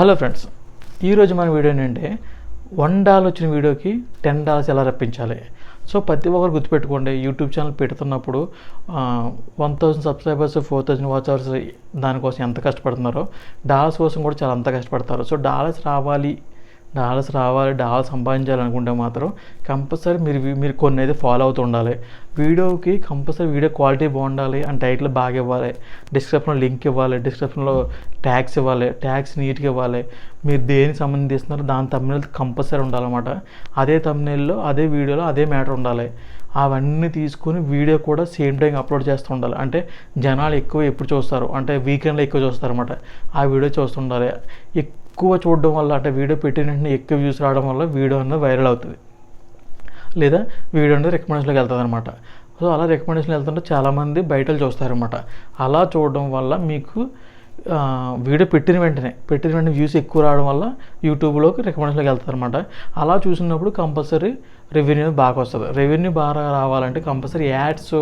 Hello friends, ఈరోజు మన video ఏంటంటే $1 వచ్చిన వీడియోకి $10 ఎలా రప్పించాలి. సో ప్రతి ఒక్కరు గుర్తుపెట్టుకోండి, యూట్యూబ్ ఛానల్ పెడుతున్నప్పుడు 1000 సబ్స్క్రైబర్స్ 4000 వాచ్ అవర్స్ దానికోసం ఎంత కష్టపడుతున్నారో డాలర్స్ కోసం కూడా చాలా అంత కష్టపడతారు. సో డాలర్స్ రావాలి, డాలర్స్ సంపాదించాలనుకుంటే మాత్రం కంపల్సరీ మీరు కొన్ని అయితే ఫాలో అవుతూ ఉండాలి. వీడియోకి కంపల్సరీ వీడియో క్వాలిటీ బాగుండాలి అండ్ టైటిల్ బాగా ఇవ్వాలి, డిస్క్రిప్షన్లో లింక్ ఇవ్వాలి, డిస్క్రిప్షన్లో ట్యాగ్స్ ఇవ్వాలి, ట్యాగ్స్ నీట్గా ఇవ్వాలి. మీరు దేనికి సంబంధిస్తున్నారో దాని తమ్మునేల్ కంపల్సరీ ఉండాలన్నమాట. అదే తమ్మునేల్లో అదే వీడియోలో అదే మ్యాటర్ ఉండాలి. అవన్నీ తీసుకుని వీడియో కూడా సేమ్ టైం అప్లోడ్ చేస్తూ ఉండాలి. అంటే జనాలు ఎక్కువ ఎప్పుడు చూస్తారు అంటే వీకెండ్లో ఎక్కువ చూస్తారన్నమాట. ఆ వీడియో చూస్తుండాలి. ఎక్కువ చూడడం వల్ల అంటే వీడియో పెట్టిన వెంటనే ఎక్కువ వ్యూస్ రావడం వల్ల వీడియో అనేది వైరల్ అవుతుంది, లేదా వీడియో అనేది రికమెండేషన్లోకి వెళ్తుంది అనమాట. సో అలా రికమెండేషన్ వెళ్తుంటే చాలామంది బయటలు చూస్తారనమాట. అలా చూడడం వల్ల మీకు వీడియో పెట్టిన వెంటనే వ్యూస్ ఎక్కువ రావడం వల్ల యూట్యూబ్లోకి రికమెండేషన్లోకి వెళ్తుంది అనమాట. అలా చూసినప్పుడు కంపల్సరీ రెవెన్యూ బాగా వస్తుంది. రెవెన్యూ బాగా రావాలంటే కంపల్సరీ యాడ్స్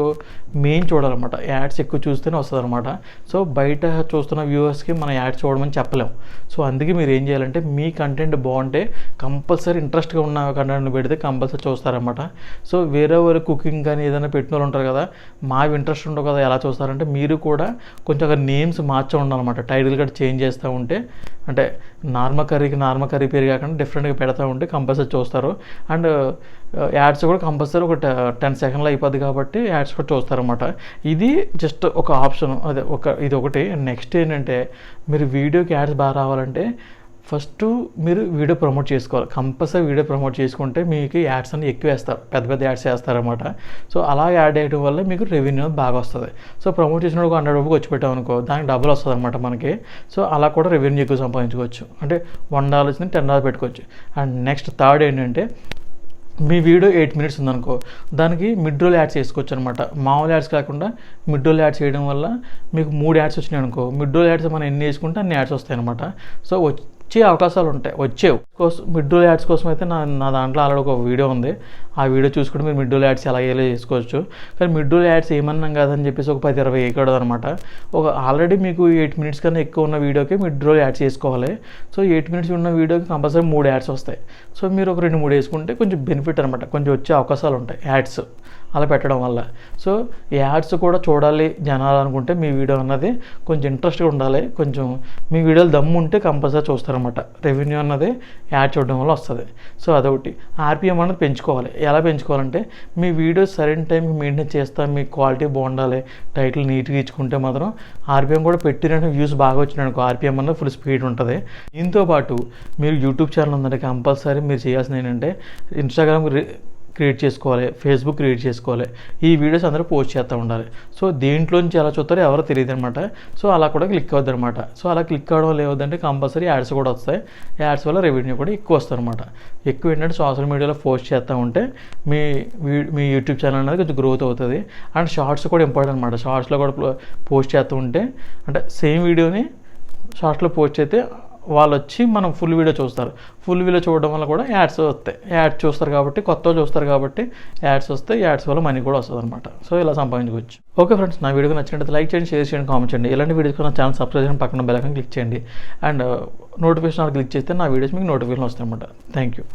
మెయిన్ చూడాలన్నమాట. యాడ్స్ ఎక్కువ చూస్తేనే వస్తుంది అనమాట. సో బయట చూస్తున్న వ్యూవర్స్కి మనం యాడ్స్ చూడమని చెప్పలేము. సో అందుకే మీరు ఏం చేయాలంటే మీ కంటెంట్ బాగుంటే కంపల్సరీ ఇంట్రెస్ట్గా ఉన్న కంటెంట్ పెడితే కంపల్సరీ చూస్తారనమాట. సో వేరే కుకింగ్ కానీ ఏదైనా పెట్టిన వాళ్ళు ఉంటారు కదా, మావి ఇంట్రెస్ట్ ఉండవు కదా, ఎలా చూస్తారంటే మీరు కూడా కొంచెం అక్కడ నేమ్స్ మార్చి ఉండాలన్నమాట. టైటిల్ కూడా చేంజ్ చేస్తూ ఉంటే అంటే నార్మల్ కర్రీ పేరు కాకుండా డిఫరెంట్గా పెడతా ఉంటే కంపల్సరీ చూస్తారు. అండ్ యాడ్స్ కూడా కంపల్సరీ ఒక 10 సెకండ్లో అయిపోద్ది కాబట్టి యాడ్స్ కూడా చూస్తారన్నమాట. ఇది జస్ట్ ఒక ఆప్షన్, ఇది ఒకటి. నెక్స్ట్ ఏంటంటే మీరు వీడియోకి యాడ్స్ బాగా రావాలంటే ఫస్ట్ మీరు వీడియో ప్రమోట్ చేసుకోవాలి. కంపల్సరీ వీడియో ప్రమోట్ చేసుకుంటే మీకు యాడ్స్ అన్ని ఎక్కువ వేస్తారు, పెద్ద యాడ్స్ వేస్తారన్నమాట. సో అలా యాడ్ చేయడం వల్ల మీకు రెవెన్యూ బాగా వస్తుంది. సో ప్రమోట్ చేసినప్పుడు $100 వచ్చి పెట్టామనుకో, దానికి డబ్బులు వస్తుంది అనమాట మనకి. సో అలా కూడా రెవెన్యూ ఎక్కువ సంపాదించుకోవచ్చు. అంటే $1 వచ్చింది $10 పెట్టుకోవచ్చు. అండ్ నెక్స్ట్ థర్డ్ ఏంటంటే మీ వీడియో 8 మినిట్స్ ఉందనుకో, దానికి మిడ్ రోల్ యాడ్స్ వేసుకోవచ్చు అనమాట. మామూలు యాడ్స్ కాకుండా మిడ్ రోల్ యాడ్స్ చేయడం వల్ల మీకు 3 యాడ్స్ వచ్చినాయి అనుకో, మిడ్ రోల్ యాడ్స్ మనం ఎన్ని వేసుకుంటే అన్ని యాడ్స్ వస్తాయి అనమాట. సో వచ్చే అవకాశాలు ఉంటాయి. మిడ్ రోల్ యాడ్స్ కోసం అయితే నా దాంట్లో ఆల్రెడీ ఒక వీడియో ఉంది. ఆ వీడియో చూసుకుంటే మీరు మిడ్ రోల్ యాడ్స్ ఎలా చేసుకోవచ్చు. కానీ మిడ్ రోల్ యాడ్స్ ఏమన్నాం కాదని చెప్పేసి ఒక 10-20 వేయకూడదు అనమాట. ఆల్రెడీ మీకు 8 మినిట్స్ కన్నా ఎక్కువ ఉన్న వీడియోకి మిడ్ రోల్ యాడ్స్ వేసుకోవాలి. సో 8 మినిట్స్ ఉన్న వీడియోకి కంపల్సరీ 3 యాడ్స్ వస్తాయి. సో మీరు ఒక 2-3 వేసుకుంటే కొంచెం బెనిఫిట్ అనమాట, కొంచెం వచ్చే అవకాశాలు ఉంటాయి యాడ్స్ అలా పెట్టడం వల్ల. సో యాడ్స్ కూడా చూడాలి జనాలు అనుకుంటే మీ వీడియో అన్నది కొంచెం ఇంట్రెస్ట్గా ఉండాలి. కొంచెం మీ వీడియోలు దమ్ము ఉంటే కంపల్సరీ చూస్తారనమాట. రెవెన్యూ అన్నది యాడ్ చూడడం వల్ల వస్తుంది. సో అదొకటి. ఆర్పిఎం అన్నది పెంచుకోవాలి. ఎలా పెంచుకోవాలంటే మీ వీడియోస్ సరైన టైంకి మెయింటైన్ చేస్తా, మీ క్వాలిటీ బాగుండాలి, టైటిల్ నీట్గా ఇచ్చుకుంటే మాత్రం ఆర్పిఎం కూడా పెట్టినట్టు వ్యూస్ బాగా వచ్చినాయనుకో, ఆర్పిఎం అన్నది ఫుల్ స్పీడ్ ఉంటుంది. దీంతో పాటు మీరు యూట్యూబ్ ఛానల్ ఉందంటే కంపల్సరీ మీరు చేయాల్సింది ఏంటంటే ఇన్స్టాగ్రామ్ క్రియేట్ చేసుకోవాలి, ఫేస్బుక్ క్రియేట్ చేసుకోవాలి. ఈ వీడియోస్ అందరూ పోస్ట్ చేస్తూ ఉండాలి. సో దేంట్లోంచి ఎలా చూస్తారో ఎవరో తెలియదు అనమాట. సో అలా కూడా క్లిక్ అవుద్ది అనమాట. సో అలా క్లిక్ అవ్వడం లేవద్దంటే కంపల్సరీ యాడ్స్ కూడా వస్తాయి. యాడ్స్ వల్ల రెవెన్యూ కూడా ఎక్కువ వస్తుంది అనమాట. ఎక్కువ ఏంటంటే సోషల్ మీడియాలో పోస్ట్ చేస్తూ ఉంటే మీ యూట్యూబ్ ఛానల్ అనేది కొంచెం గ్రోత్ అవుతుంది. అండ్ షార్ట్స్ కూడా ఇంపార్టెంట్ అనమాట. షార్ట్స్లో కూడా పోస్ట్ చేస్తూ ఉంటే అంటే సేమ్ వీడియోని షార్ట్స్లో పోస్ట్ చేస్తే వాళ్ళు వచ్చి మనం ఫుల్ వీడియో చూస్తారు. ఫుల్ వీడియో చూడడం వల్ల కూడా యాడ్స్ వస్తాయి. యాడ్స్ చూస్తారు కాబట్టి, కొత్త చూస్తారు కాబట్టి యాడ్స్ వస్తాయి. యాడ్స్ వల్ల మనీ కూడా వస్తుంది అనమాట. సో ఇలా సంపాదించుకోవచ్చు. ఓకే ఫ్రెండ్స్, నా వీడియోకి నచ్చినట్టు లైక్ చేయండి, షేర్ చేయండి, కామెంట్ చేయండి. ఇలాంటి వీడియోస్ నా ఛానల్ సబ్స్క్రైబ్ చేయండి, పక్కన బెల్ ఐకాన్ క్లిక్ చేయండి. అండ్ నోటిఫికేషన్ క్లిక్ చేస్తే నా వీడియోస్ మీకు నోటిఫికేషన్ వస్తాయి అనమాట. Thank you.